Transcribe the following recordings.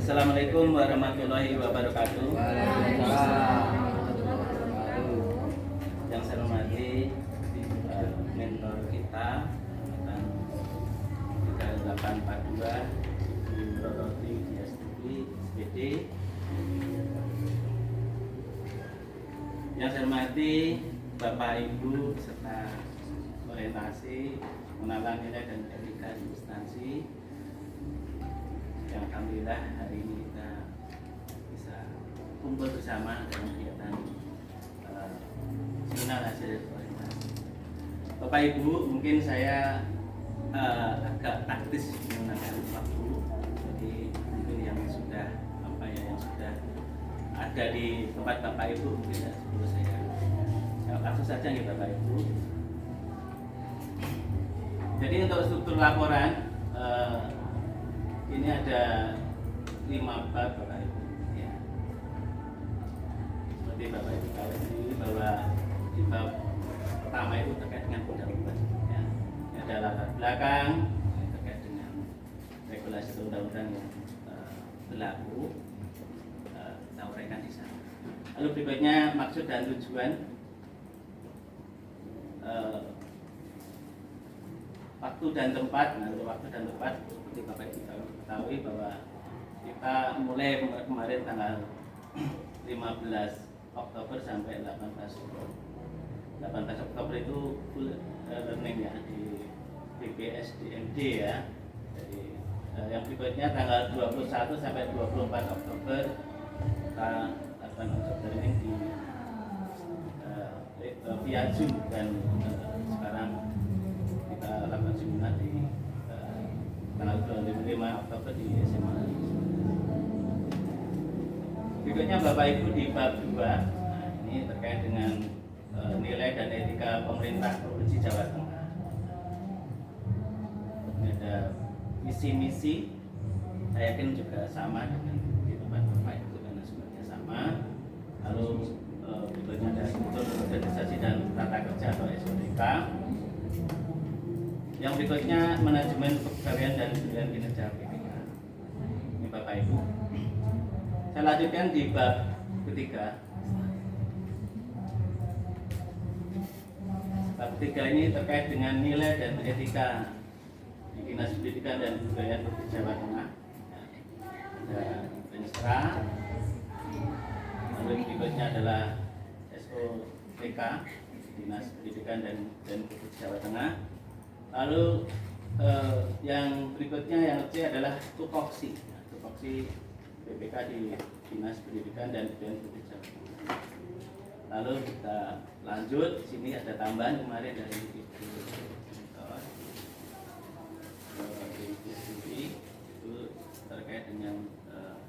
Assalamualaikum warahmatullahi wabarakatuh. Yang saya hormati mentor kita angkatan 3842 di Prodi SD SPD. Yang saya hormati Bapak Ibu serta orientasi pengenalan nilai dan etika di instansi. Yang alhamdulillah hari ini kita bisa kumpul bersama dalam kegiatan seminar hasil orientasi. Bapak Ibu, mungkin saya agak taktis menggunakan waktu, jadi mungkin yang sudah ada di tempat Bapak Ibu mungkin ya, sebelum saya langsung saja ya Bapak Ibu. Jadi untuk struktur laporan ini ada 5 bab Bapak Ibu ya. Seperti Bapak Ibu tahu sendiri bahwa di bab pertama itu terkait dengan undang-undang ya. Ini ada latar belakang yang terkait dengan regulasi undang-undang yang berlaku, kita uraikan di sana. Lalu berikutnya maksud dan tujuan, waktu dan tempat. Nah, untuk waktu dan tempat seperti Bapak Ibu ketahui bahwa kita mulai kemarin tanggal 15 Oktober sampai 18 Oktober itu full learning ya di BPSDMD ya. Jadi yang berikutnya tanggal 21 sampai 24 Oktober kita akan untuk learning di via Zoom dan sekarang kita lakukan seminar di tanggal 25 Oktober di SMA. Berikutnya Bapak Ibu di bab 2, nah, ini terkait dengan nilai dan etika pemerintah Provinsi Jawa Tengah. Ini ada visi-misi, saya yakin juga sama dengan di tempat Bapak Ibu karena sebenarnya sama. Lalu berikutnya ada struktur organisasi dan tata kerja atau SODK. Yang berikutnya manajemen kepegawaian dan penilaian kinerja BPK. Ini Bapak Ibu. Saya lanjutkan di bab ketiga. Bab ketiga ini terkait dengan nilai dan etika di Dinas Pendidikan dan Kebudayaan Provinsi Jawa Tengah. Ada Penstra. Lalu berikutnya adalah SOTK Dinas Pendidikan dan Kebudayaan Jawa Tengah. Lalu yang berikutnya yang C adalah tupoksi. Nah, tupoksi BPK di Dinas Pendidikan dan Kebudayaan Provinsi Jawa Tengah. Lalu kita lanjut, di sini ada tambahan kemarin dari Ibu itu terkait dengan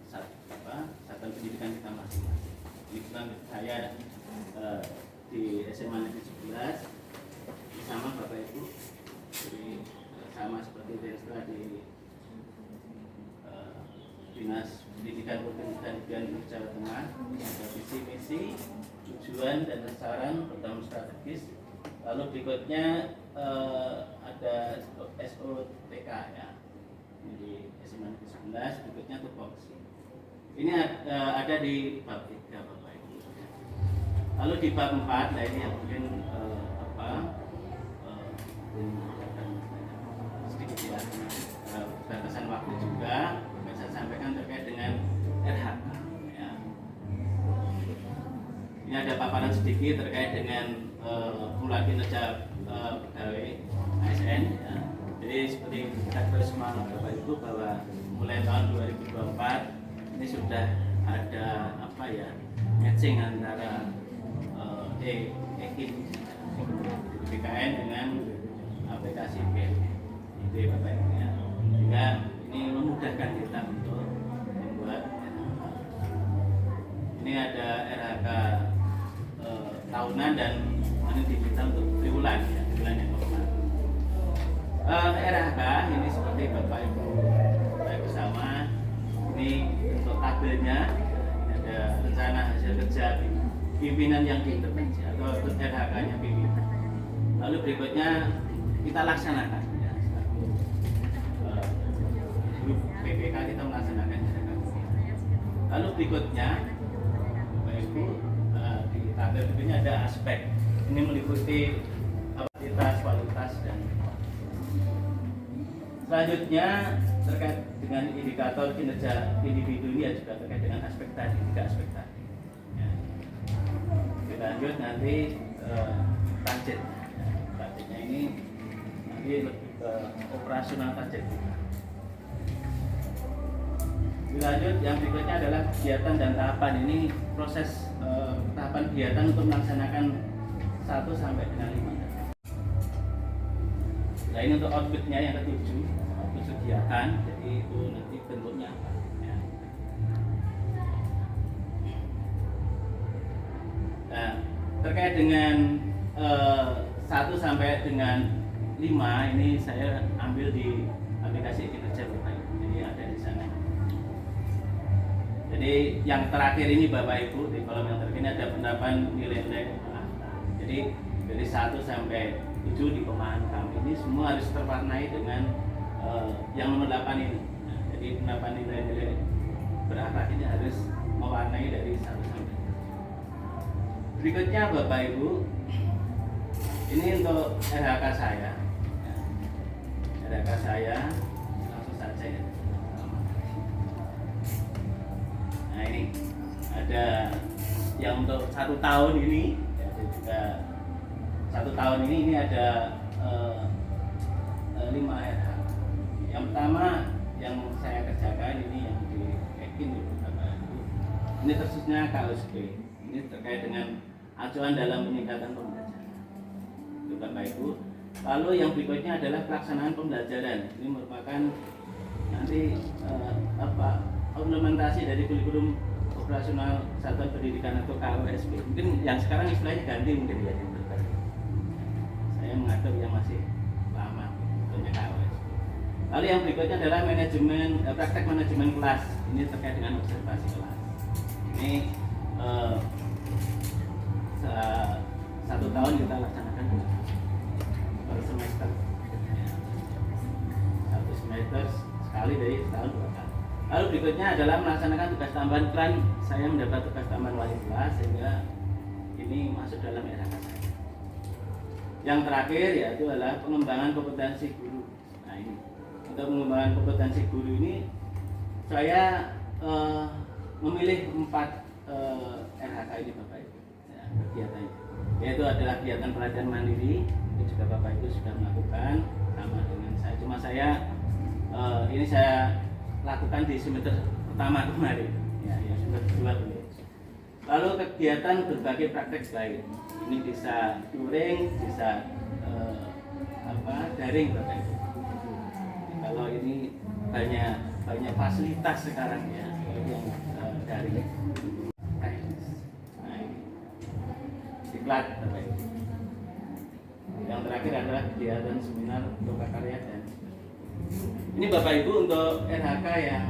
satuan pendidikan kita masing-masing. Ini bukan saya di SMA Negeri 11 sama Bapak Ibu. Jadi sama seperti Denstra di Dinas Pendidikan Provinsi dan Jawa Tengah, ada visi misi, tujuan dan sasaran program strategis. Lalu berikutnya ada SOTK ya, ini di SMA Negeri 11. Berikutnya tupoksi. Ini ada di bab 3 Bapak Ibu. Lalu di bab 4, nah ini yang mungkin sedikit ya, batasan waktu juga saya sampaikan terkait dengan RHK ya. Ini ada paparan sedikit terkait dengan pemula kinerja pegawai ASN ya. Jadi seperti kita bersama Bapak Ibu bahwa mulai tahun 2024 ini sudah ada matching antara BKN dengan aplikasi BL. Itu ya Bapak Ibu ya. Sehingga ini memudahkan kita untuk membuat RHK. Ini ada RHK tahunan dan ini diminta untuk triwulan ya, triwulan yang normal. RHK ini seperti Bapak Ibu bersama, ini untuk tabelnya ada rencana hasil kerja pimpinan yang diintervensi atau RHK-nya pimpinan. Lalu berikutnya kita laksanakan ya, grup PPK kita melaksanakan RHK. Lalu berikutnya, Bapak Ibu, di tabel berikutnya ada aspek. Ini meliputi kuantitas, kualitas, dan selanjutnya terkait dengan indikator kinerja individu ini ya juga terkait dengan aspek tadi, 3 aspek tadi. Ya. Lanjut nanti target. Targetnya ini nanti lebih ke operasional target. Lanjut yang berikutnya adalah kegiatan dan tahapan. Ini proses tahapan kegiatan untuk melaksanakan 1 sampai dengan 5. Nah ini untuk outputnya yang ke-7, output kegiatan. Jadi itu nanti bentuknya apa ya. Nah terkait dengan 1 sampai dengan 5 ini saya ambil di aplikasi kinerja Bapak Ibu. Jadi ada di sana. Jadi yang terakhir ini Bapak Ibu, di kolom yang terakhir ini ada penerapan nilai-nilai. Jadi dari 1 sampai 7 di pemahaman kami ini semua harus terwarnai dengan yang nomor 8 ini. Nah, jadi penerapan nilai-nilai berakhlak ini harus mewarnai dari 1 sampai 7. Berikutnya Bapak Ibu, ini untuk RHK saya. RHK saya langsung saja ya. Nah ini ada yang untuk 1 tahun ini, ya, juga 1 tahun ini ada 5 RH. Yang pertama yang saya kerjakan ini yang di Ekin ini khususnya KUSP. Ini terkait dengan acuan dalam peningkatan pembelajaran. Itu Bapak Ibu. Lalu yang berikutnya adalah pelaksanaan pembelajaran. Ini merupakan nanti implementasi dari kurikulum operasional satuan pendidikan atau KUSP. Mungkin yang sekarang istilahnya ganti mungkin ya. Saya mengatur yang masih lama, tentunya KUSP. Lalu yang berikutnya adalah manajemen praktek manajemen kelas. Ini terkait dengan observasi kelas. Ini 1 tahun kita laksanakan per semester. 1 semester sekali dari setahun 2 kali. Lalu berikutnya adalah melaksanakan tugas tambahan klan. Saya mendapat tugas tambahan wali kelas sehingga ini masuk dalam RHK saya. Yang terakhir yaitu adalah pengembangan kompetensi guru. Nah ini untuk pengembangan kompetensi guru ini saya memilih 4 RHK ini Bapak Ibu. Ya, kegiatannya yaitu adalah kegiatan pelatihan mandiri. Itu juga Bapak Ibu sudah melakukan sama dengan saya. Cuma saya ini saya lakukan di semester pertama kemarin, ya semester 2 dulu. Lalu kegiatan berbagai praktek lain, ini bisa luring, bisa daring Bapak Ibu. Kalau ini banyak fasilitas sekarang ya yang daring. Nah ini diklat Bapak Ibu. Yang terakhir adalah kegiatan seminar untuk karya dan ini Bapak Ibu untuk RHK yang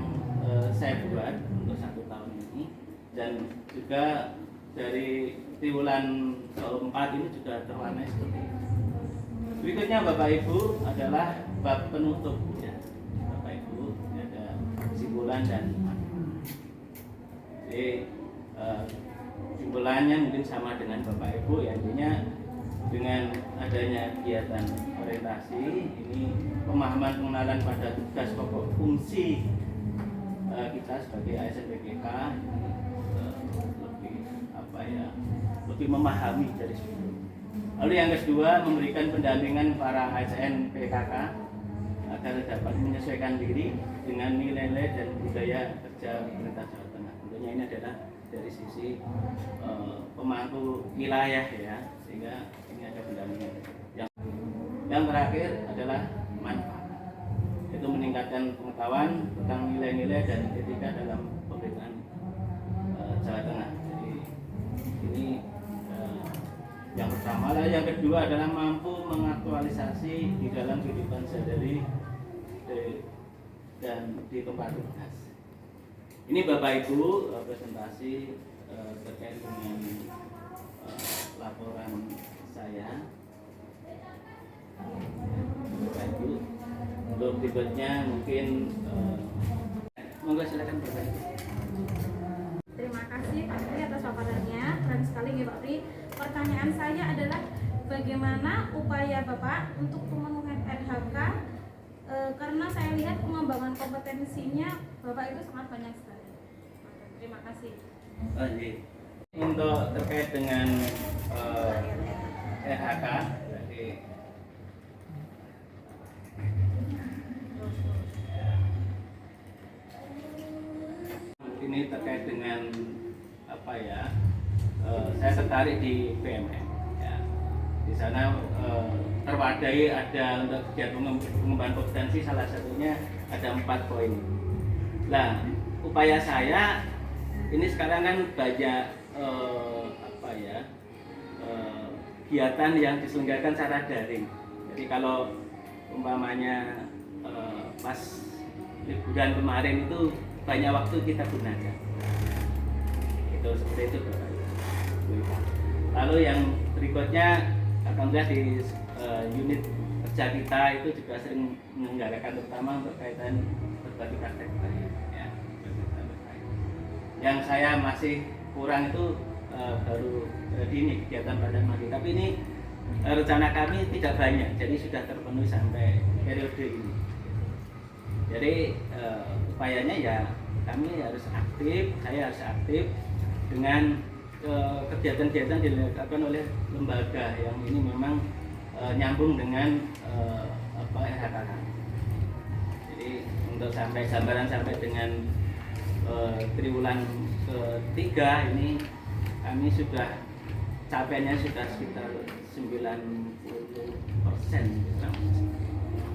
saya buat untuk 1 tahun ini, dan juga dari triwulan 4 ini juga terwarnai seperti ini. Berikutnya Bapak Ibu adalah bab penutup ya. Bapak Ibu ini ada kesimpulan dan jadi kesimpulannya mungkin sama dengan Bapak Ibu ya, intinya dengan adanya kegiatan orientasi ini pemahaman pengenalan pada tugas pokok fungsi kita sebagai ASN PKK lebih memahami dari situ. Lalu yang kedua memberikan pendampingan para ASN PKK agar dapat menyesuaikan diri dengan nilai-nilai dan budaya kerja pemerintah Jawa Tengah. Tentunya ini adalah dari sisi pemangku wilayah ya, sehingga ini ada pendampingan. Yang terakhir adalah manfaat, yaitu meningkatkan pengetahuan tentang nilai-nilai dan etika dalam pemerintahan Jawa Tengah. Jadi ini yang pertama. Lah yang kedua adalah mampu mengaktualisasi di dalam kehidupan sehari-hari dan di tempat tugas. Ini Bapak Ibu presentasi terkait dengan laporan saya. Bapak Ibu, untuk berikutnya mungkin monggo silakan Bapak Ibu. terima kasih Pak Pri atas paparannya. Keren sekali ya Pak Pri. Pertanyaan saya adalah bagaimana upaya Bapak untuk pemenuhan RHK karena saya lihat pengembangan kompetensinya Bapak itu sangat banyak sekali. Terima kasih. Oh, iya. Untuk terkait dengan RHK, jadi ini terkait dengan apa ya? Saya tertarik di PMM. Ya. Di sana terwadai ada untuk kegiatan pengembangan kompetensi, salah satunya ada 4 poin. Nah, upaya saya ini sekarang kan banyak kegiatan yang diselenggarakan secara daring. Jadi kalau umpamanya pas liburan kemarin itu banyak waktu kita gunakan. Itu seperti itu Bapak. Lalu yang berikutnya, alhamdulillah di unit kerja kita itu juga sering menyelenggarakan terutama untuk kaitan berbagi praktek baik. Ya, yang saya masih kurang itu baru di ini kegiatan pelatihan mandiri. Tapi ini rencana kami tidak banyak, jadi sudah terpenuhi sampai periode ini. Jadi upayanya ya kami harus aktif, saya harus aktif dengan kegiatan-kegiatan dilakukan oleh lembaga yang ini memang nyambung dengan RHK. Jadi untuk sampai gambaran sampai dengan triwulan ketiga ini kami sudah capainya sudah sekitar 90%.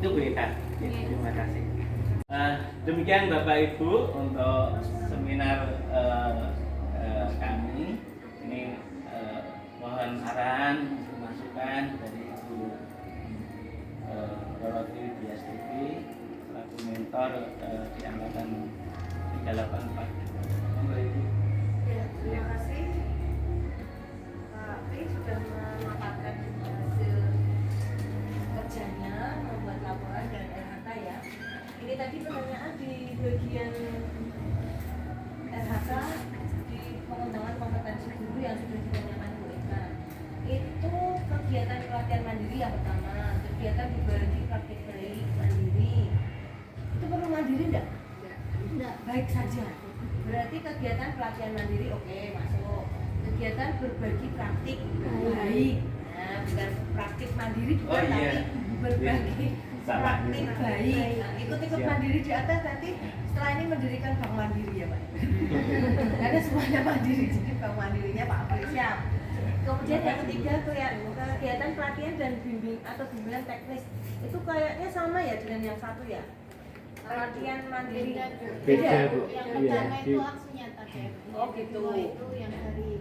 Itu Bu Eka. Terima kasih. Demikian Bapak Ibu untuk seminar kami. Ini mohon arahan, masukan dari Ibu Dorothy BSTV selaku mentor di angkatan 384. Monggo Ibu. Terima kasih Pak Pri sudah memaparkan hasil kerjanya membuat laporan dan RHK ya. Ini tadi pertanyaan di bagian RHK di pengembangan kompetensi guru yang sudah ditanyakan Bu Eka. Itu kegiatan pelatihan mandiri yang pertama, kegiatan berbagi praktik baik mandiri. Itu perlu mandiri enggak? Enggak, baik saja. Berarti kegiatan pelatihan mandiri oke, masuk. Kegiatan berbagi praktik baik. Nah, bukan praktik mandiri juga, tapi berbagi praktik baik. Nah, ikut-ikut mandiri di atas nanti setelah ini mendirikan bank mandiri ya Pak. Karena semuanya mandiri, jadi bank mandirinya Pak Apri siap. Kemudian yang ketiga kegiatan pelatihan dan bimbingan teknis itu kayaknya sama ya dengan yang satu ya. Pelatihan mandiri beda Bu. Yang pertama itu aksi nyata Beb. Oh gitu. Itu yang dari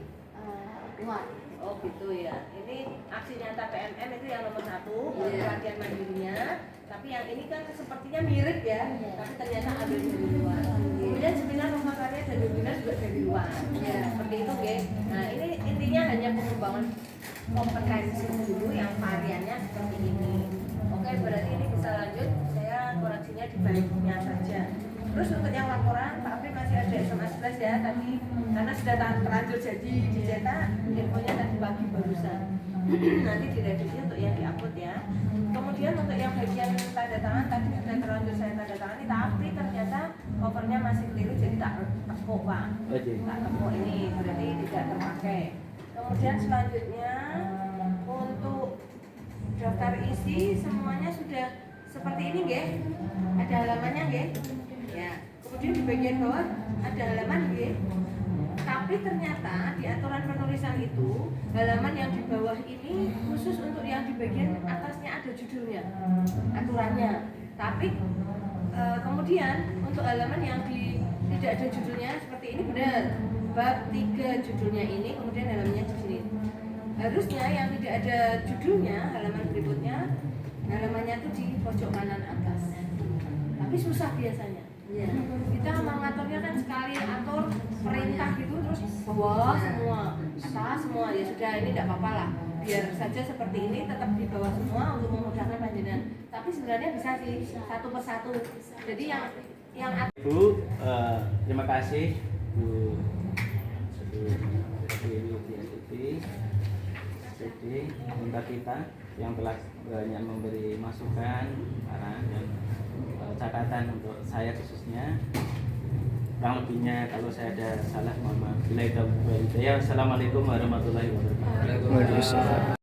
luar. Oh gitu ya. Ini aksi nyata PMM itu yang nomor 1, pelatihan mandirinya. Tapi yang ini kan sepertinya mirip ya, tapi ternyata ada dari luar. Kemudian seminar lomba karya dan webinar juga dari luar. Ya, seperti itu, guys. Nah, ini intinya hanya pengembangan kompetensi dulu yang variannya seperti ini. Oke, berarti ini bisa lanjut. Saya koreksinya di baliknya saja. Terus untuk yang laporan, Pak Apri masih ada SMS flash ya tadi, karena sudah terlanjur jadi dicetak, infonya tadi pagi barusan. Nanti direvisi untuk yang diupload ya. Kemudian untuk yang bagian tanda tangan tadi sudah terlanjur saya tanda tangani, tapi ternyata covernya masih keliru, jadi tak tepuk Pak. Tak tepuk ini berarti tidak terpakai. Kemudian selanjutnya untuk daftar isi semuanya sudah seperti ini nggih. Ada halamannya nggih. Ya. Kemudian di bagian bawah ada halaman nggih. Tapi ternyata di aturan penulisan itu halaman yang di bawah ini khusus untuk yang di bagian atasnya ada judulnya, aturannya. Tapi kemudian untuk halaman yang tidak ada judulnya seperti ini benar. Bab 3 judulnya ini, kemudian halamannya di sini. Harusnya yang tidak ada judulnya halaman berikutnya halamannya itu di pojok kanan atas. Tapi susah biasanya. Ya. Kita mengaturnya kan sekali atur perintah gitu terus bawah semua, atas semua ya sudah ini tidak apa-apa lah. Biar saja seperti ini tetap di bawah semua untuk memudahkan panjenengan. Tapi sebenarnya bisa sih satu persatu. Jadi yang Bu, terima kasih Bu PD minta kita yang telah banyak memberi masukan, saran dan catatan untuk saya khususnya. Kurang lebihnya kalau saya ada salah mohon maaf. Assalamualaikum warahmatullahi wabarakatuh. Waalaikumsalam.